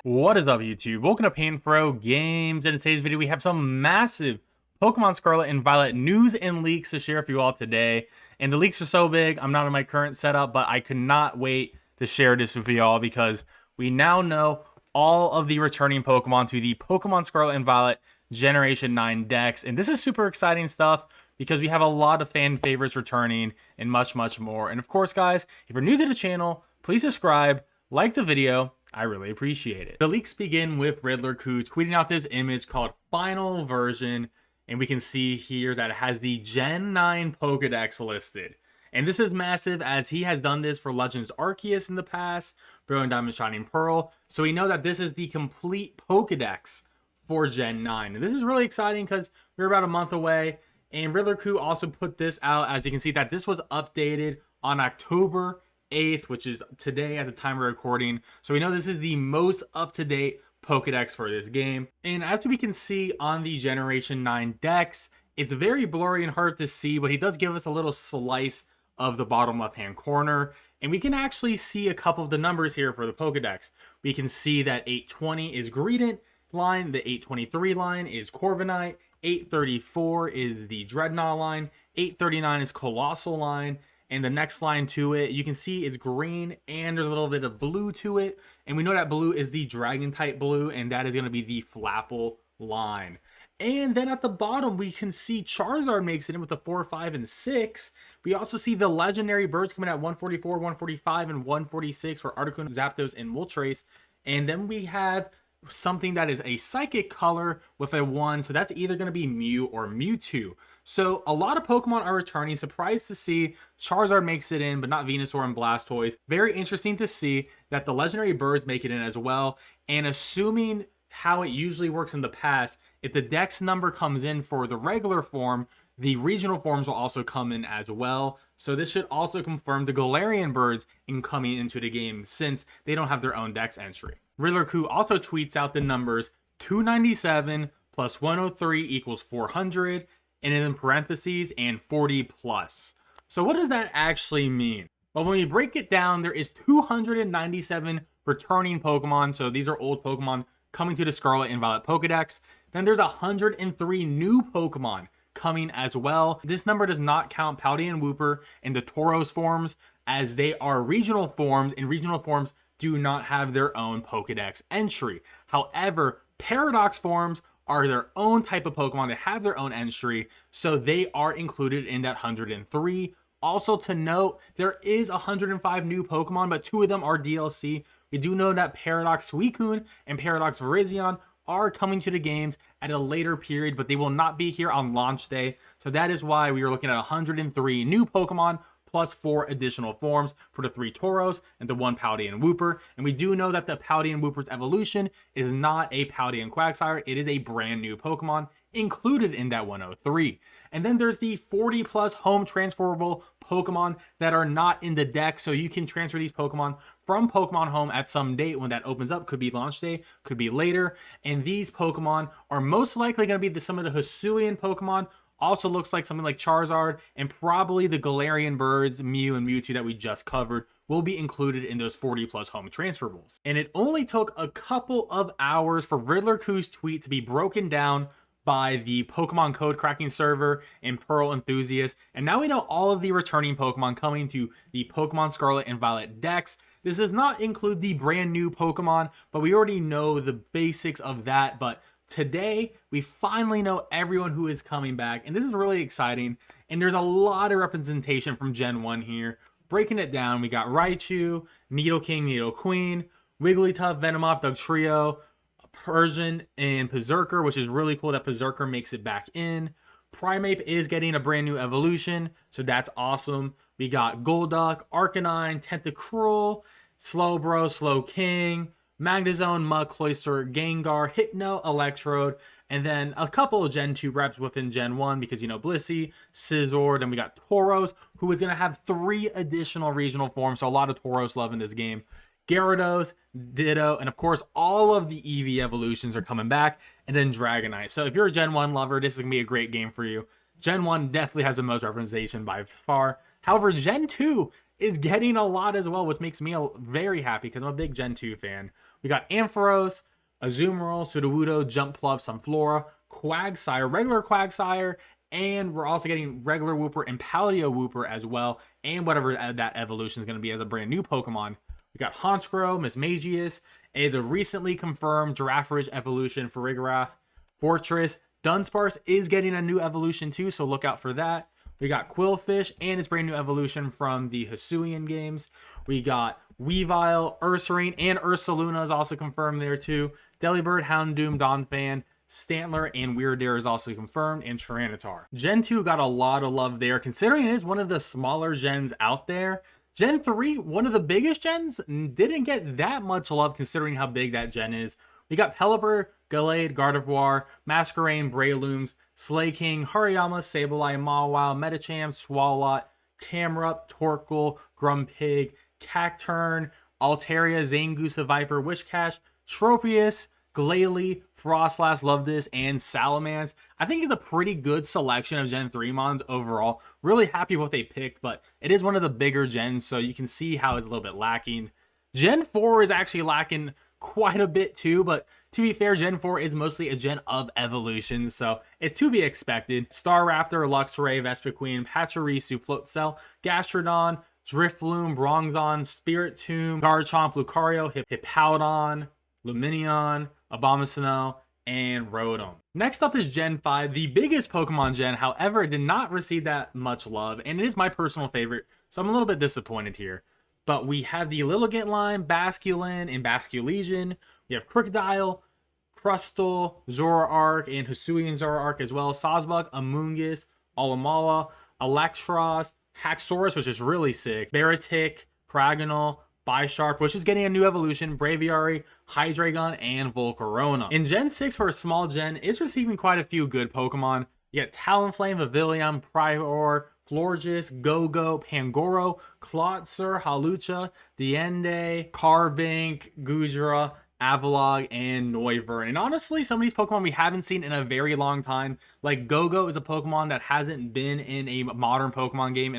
What is up, YouTube? Welcome to Painfro Games. In today's video, we have some massive Pokemon Scarlet and Violet news and leaks to share with you all today. And the leaks are so big, I'm not in my current setup, but I could not wait to share this with you all because we now know all of the returning Pokemon to the Pokemon Scarlet and Violet Generation 9 Dex. And this is super exciting stuff because we have a lot of fan favorites returning and much more. And of course, guys, if you're new to the channel, please subscribe, like the video. I really appreciate it. The leaks begin with Riddler Coup tweeting out this image called Final Version, and we can see here that it has the Gen 9 Pokedex listed. And this is massive as he has done this for Legends Arceus in the past, Brilliant Diamond Shining Pearl. So we know that this is the complete Pokedex for Gen 9. And this is really exciting because we're about a month away. And Riddler Coup also put this out, as you can see, that this was updated on October 8th, which is today at the time of recording. So we know this is the most up-to-date Pokedex for this game. And as we can see on the Generation 9 Dex, it's very blurry and hard to see, but he does give us a little slice of the bottom left-hand corner. And we can actually see a couple of the numbers here for the Pokedex. We can see that 820 is Greedent line, the 823 line is Corviknight, 834 is the Dreadnought line, 839 is Colossal line, and the next line to it, you can see it's green and there's a little bit of blue to it. And we know that blue is the dragon type blue, and that is going to be the Flapple line. And then at the bottom, we can see Charizard makes it in with the 4, 5, and 6. We also see the legendary birds coming at 144, 145, and 146 for Articuno, Zapdos, and Moltres. And then we have something that is a psychic color with a 1, so that's either going to be Mew or Mewtwo. So a lot of Pokemon are returning. Surprised to see Charizard makes it in, but not Venusaur and Blastoise. Very interesting to see that the legendary birds make it in as well. And assuming how it usually works in the past, if the Dex number comes in for the regular form, the regional forms will also come in as well. So this should also confirm the Galarian birds in coming into the game since they don't have their own Dex entry. Riddler Coup also tweets out the numbers 297 plus 103 equals 400, and in parentheses, and 40 plus. So what does that actually mean? Well, when we break it down, there is 297 returning Pokemon. So these are old Pokemon coming to the Scarlet and Violet Pokedex. Then there's 103 new Pokemon coming as well. This number does not count Paldean Wooper and the Tauros forms, as they are regional forms, and regional forms do not have their own Pokedex entry. However, Paradox forms are their own type of Pokemon that have their own entry, so they are included in that 103. Also to note, there is 105 new Pokemon, but 2 of them are DLC. We do know that Paradox Suicune and Paradox Virizion are coming to the games at a later period, but they will not be here on launch day. So that is why we are looking at 103 new Pokemon plus 4 additional forms for the 3 Tauros and the 1 Paldean Wooper. And we do know that the Paldean Wooper's evolution is not a Paldean Quagsire. It is a brand new Pokemon included in that 103. And then there's the 40 plus home transferable Pokemon that are not in the deck. So you can transfer these Pokemon from Pokemon Home at some date when that opens up. Could be launch day, could be later. And these Pokemon are most likely going to be some of the Hisuian Pokemon. Also looks like something like Charizard, and probably the Galarian birds, Mew and Mewtwo that we just covered, will be included in those 40 plus home transferables. And it only took a couple of hours for Riddler Coup's tweet to be broken down by the Pokemon code cracking server and Pearl enthusiasts. And now we know all of the returning Pokemon coming to the Pokemon Scarlet and Violet Dex. This does not include the brand new Pokemon, but we already know the basics of that. But today, we finally know everyone who is coming back, and this is really exciting. And there's a lot of representation from Gen 1 here. Breaking it down, we got Raichu, Nidoking, Nidoqueen, Wigglytuff, Venomoth, Dugtrio, Persian, and Berserker, which is really cool that Berserker makes it back in. Primeape is getting a brand new evolution, so that's awesome. We got Golduck, Arcanine, Tentacruel, Slowbro, Slowking, Magnezone, Mudcloyster, Gengar, Hypno, Electrode, and then a couple of Gen 2 reps within Gen 1 because, you know, Blissey, Scizor, then we got Tauros, who is going to have 3 additional regional forms, so a lot of Tauros love in this game. Gyarados, Ditto, and of course, all of the EV evolutions are coming back, and then Dragonite. So if you're a Gen 1 lover, this is going to be a great game for you. Gen 1 definitely has the most representation by far. However, Gen 2 is getting a lot as well, which makes me very happy because I'm a big Gen 2 fan. We got Ampharos, Azumarill, Sudowoodo, Jumpluff, Sunflora, Quagsire, regular Quagsire, and we're also getting regular Wooper and Paleo Wooper as well, and whatever that evolution is going to be as a brand new Pokemon. We got Honchkrow, Mismagius, and the recently confirmed Girafarig evolution for Rigorath. Fortress, Dunsparce is getting a new evolution too, so look out for that. We got Quillfish and its brand new evolution from the Hisuian games. We got Weavile, Ursaring, and Ursaluna is also confirmed there too. Delibird, Houndoom, Donphan, Stantler, and Wyrdeer is also confirmed, and Tyranitar. Gen 2 got a lot of love there, considering it is one of the smaller gens out there. Gen 3, one of the biggest gens, didn't get that much love considering how big that gen is. We got Pelipper, Gallade, Gardevoir, Masquerain, Breloom, Slaking, Hariyama, Sableye, Mawile, Medicham, Swalot, Camerupt, Torkoal, Grumpig, Cacturne, Altaria, Zangoose, Viper, Wishcash, Tropius, Glalie, Frostlass, Lovedis, and Salamence. I think it's a pretty good selection of Gen 3 mons overall. Really happy with what they picked, but it is one of the bigger gens, so you can see how it's a little bit lacking. Gen 4 is actually lacking quite a bit too, but to be fair, Gen 4 is mostly a gen of evolution, so it's to be expected. Staraptor, Luxray, Vespiquen, Pachirisu, Floatzel, Gastrodon, Drifloon, Bronzong, Spiritomb, Garchomp, Lucario, Hippowdon, Lumineon, Abomasnow, and Rotom. Next up is Gen 5, the biggest Pokemon gen. However, it did not receive that much love, and it is my personal favorite, so I'm a little bit disappointed here. But we have the Lilligant line, Basculin, and Basculegion. We have Crocodile, Crustle, Zoroark, and Hisuian Zoroark as well. Sawsbuck, Amoonguss, Alamala, Electros, Haxorus, which is really sick, Baratic, Kragonal, Bisharp, which is getting a new evolution, Braviary, Hydreigon, and Volcarona. In Gen 6 for a small gen, it's receiving quite a few good Pokemon. You get Talonflame, Vivillon, Prior, Florges, Go-Go, Pangoro, Klotzer, Halucha, Diende, Carbink, Gujira, Avalog, and Noivern. And honestly, some of these Pokemon we haven't seen in a very long time. Like Go-Go is a Pokemon that hasn't been in a modern Pokemon game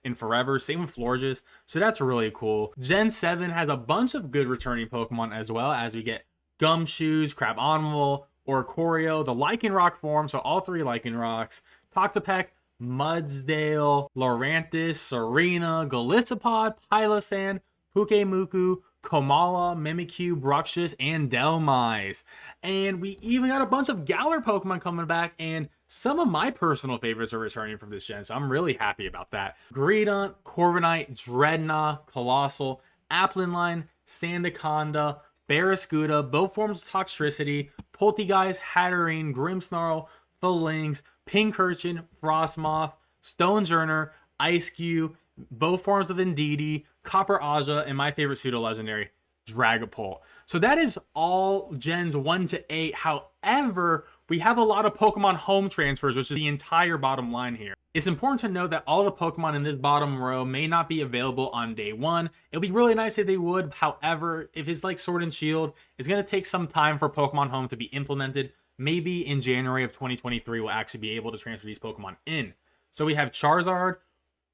in forever. Same with Florges. So that's really cool. Gen 7 has a bunch of good returning Pokemon as well, as we get Gumshoes, Crabominable, Oricorio, the Lycanroc form, so all three Lycanrocs, Toxapeck, Mudsdale, Lorantis, Serena, Golisopod, Pylosan, Pukemuku, Komala, Mimikyu, Bruxish, and Delmise. And we even got a bunch of Galar Pokemon coming back, and some of my personal favorites are returning from this gen, so I'm really happy about that. Greedent, Corviknight, Dreadnought, Colossal, Applin-Line, Sandaconda, Barraskewda, both forms of Toxtricity, Poltegeist, Hatterene, Grimmsnarl, Phalanx, Pincurchin, Frostmoth, Stonejourner, Ice-Cube, both forms of Indeedee, Copper Aja, and my favorite pseudo-legendary, Dragapult. So that is all gens 1 to 8. However, we have a lot of Pokemon home transfers, which is the entire bottom line here. It's important to note that all the Pokemon in this bottom row may not be available on day 1. It would be really nice if they would. However, if it's like Sword and Shield, it's going to take some time for Pokemon Home to be implemented. Maybe in January of 2023, we'll actually be able to transfer these Pokemon in. So we have Charizard,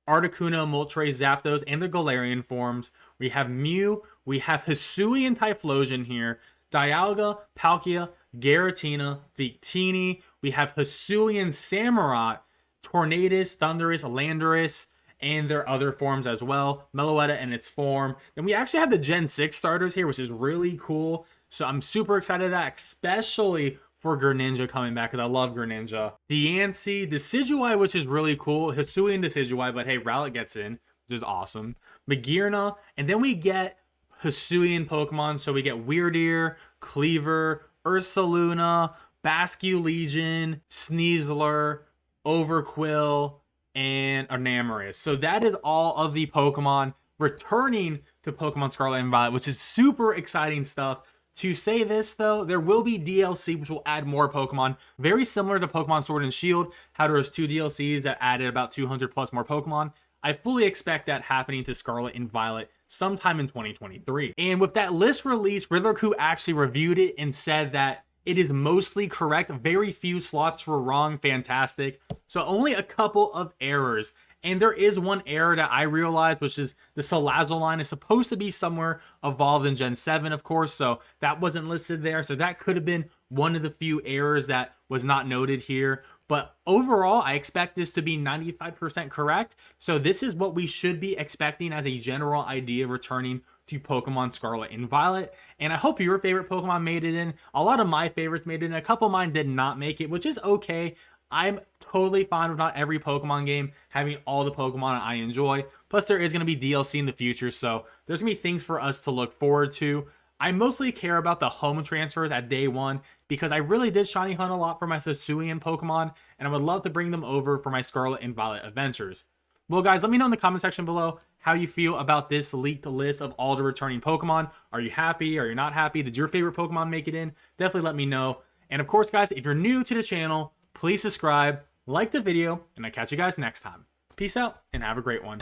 Articuno, Moltres, Zapdos, and the Galarian forms. We have Mew. We have Hisuian Typhlosion here. Dialga, Palkia, Giratina, Victini. We have Hisuian Samurott, Tornadus, Thundurus, Landorus, and their other forms as well. Meloetta in its form. Then we actually have the Gen 6 starters here, which is really cool. So I'm super excited at that, especially for Greninja coming back, because I love Greninja. Diancie, Decidueye, which is really cool. Hisuian Decidueye, but hey, Rowlet gets in, which is awesome. Magearna, and then we get Hisuian Pokemon. So we get Wyrdeer, Cleaver, Ursaluna, Basculegion, Sneasler, Overquill, and Arnamorous. So that is all of the Pokemon returning to Pokemon Scarlet and Violet, which is super exciting stuff. To say this though, there will be DLC which will add more Pokemon, very similar to Pokemon Sword and Shield, how there was 2 DLCs that added about 200 plus more Pokemon. I fully expect that happening to Scarlet and Violet sometime in 2023. And with that list released, Riddler actually reviewed it and said that it is mostly correct. Very few slots were wrong. Fantastic. So only a couple of errors. And there is one error that I realized, which is the Salazzle line is supposed to be somewhere evolved in Gen 7, of course, so that wasn't listed there. So that could have been one of the few errors that was not noted here. But overall, I expect this to be 95% correct. So this is what we should be expecting as a general idea returning to Pokemon Scarlet and Violet. And I hope your favorite Pokemon made it in. A lot of my favorites made it in. A couple of mine did not make it, which is okay. I'm totally fine with not every Pokemon game having all the Pokemon I enjoy. Plus, there is going to be DLC in the future, so there's going to be things for us to look forward to. I mostly care about the home transfers at day one because I really did shiny hunt a lot for my Hisuian Pokemon, and I would love to bring them over for my Scarlet and Violet adventures. Well, guys, let me know in the comment section below how you feel about this leaked list of all the returning Pokemon. Are you happy? Are you not happy? Did your favorite Pokemon make it in? Definitely let me know. And of course, guys, if you're new to the channel, please subscribe, like the video, and I'll catch you guys next time. Peace out, and have a great one.